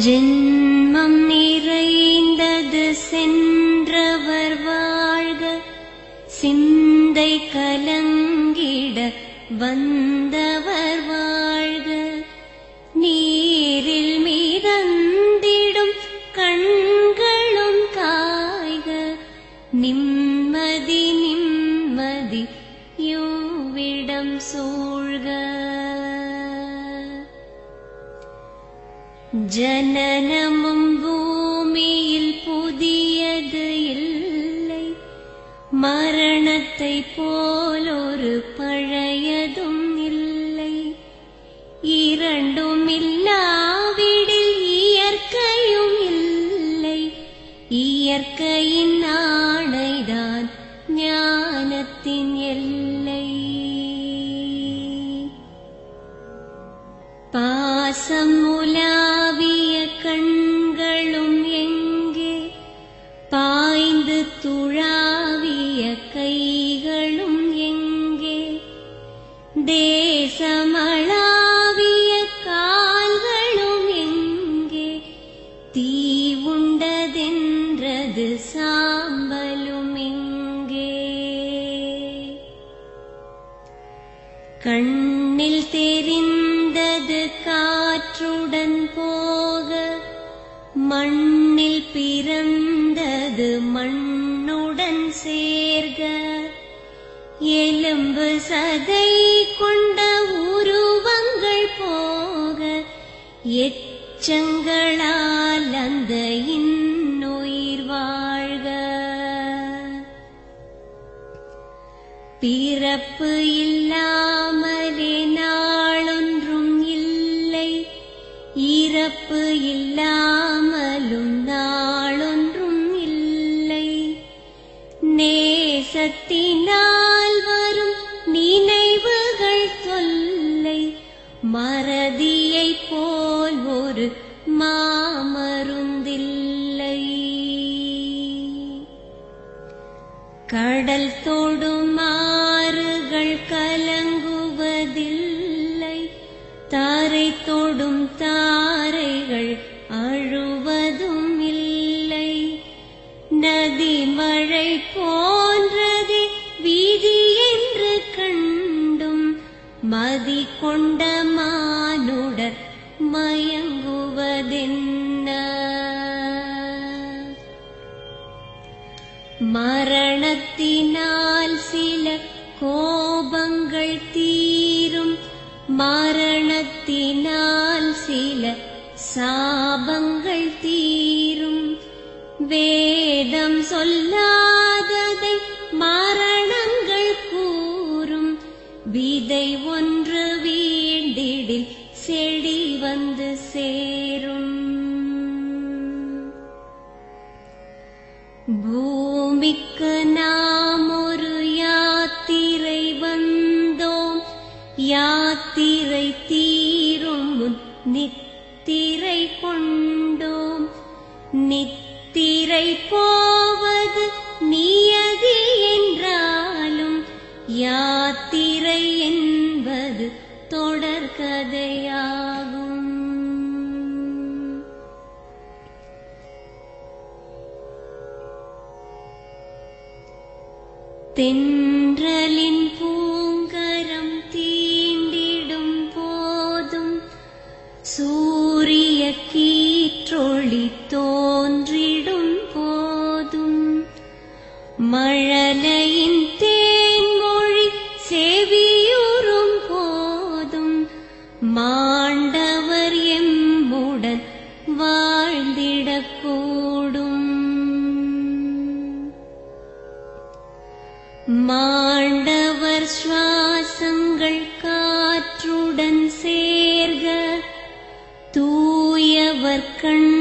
ஜென்மம் நிறைந்தது சென்றவர் வாழ்க, சிந்தை கலங்கிட வந்தவர் வாழ்க. நீரில் மிதந்திடும் கண்களும் காய்க, நிம்மதி நிம்மதி யோவிடம் சூழ்க. ஜனனமும் பூமியில் புதியது இல்லை, மரணத்தை போலொரு பழையதும் இல்லை. இரண்டும் இல்லாவிடில் இயற்கையும் இல்லை, இயற்கையின் ஆணைதான் ஞானத்தின் எல்லை. பாசம் உலாவிய கண்களும் எங்கே, பாய்ந்து துழாவிய கைகளும் எங்கே, தேசமளாவிய கால்களும் எங்கே, தீ உண்டதென்றது சாம்பலும் எங்கே. கண்ணில் தெரிந்தது காற்றுடன் போக, மண்ணில் பிறந்தது மண்ணுடன் சேர்க. எலும்பு சதை கொண்ட உருவங்கள் போக, எச்சங்களால் அந்த இன்னுயிர் வாழ்க. பிறப்பு இல்லாமலே நாளொன்றும் இல்லை, இறப்பு இல்லாமலும் நாளொன்றும் இல்லை. நேசத்தினால் வரும் நினைவுகள் தொல்லை, மறதியைப் போல் ஒரு மாமருந்தில்லை. கடல் தொடும் ஆறுகள் கலங்குவதில்லை, தாரை தொடும் தாரைகள் அழுவதும் இல்லை. நதி மழை போன்றதே வீதி என்று கண்டும், மதி கொண்ட மானுடர் மயங்குவதென்ன. மரணத்தினால் சில கோபங்கள் தீரும், மரணத்தினால் சில சாபங்கள் தீரும். வேதம் சொல்லாததை மரணங்கள் கூறும், விதை ஒன்று வீண்டிடில் செடி வந்து சேரும். பூமிக்கு நாம் ஒரு யாத்திரை வந்தோம், யாத்திரை தீரும் முன் நித்திரை கொண்டோம். நித்திரை போவது நியதி என்றாலும், யாத்திரை என்பது தொடர்கதையாகும். தென்றலின் பூங்கரம் தீண்டிடும் போதும், சூரிய கீற்றொளி தோன்றிடும் போதும், மழலையின் தேன்மொழி செவியுறும் போதும், மாண்டவர் எம்முடன் வாழ்ந்திடக்கூடும். மாண்டவர் சுவாசங்கள் காற்றுடன் சேர்க, தூயவர் கண்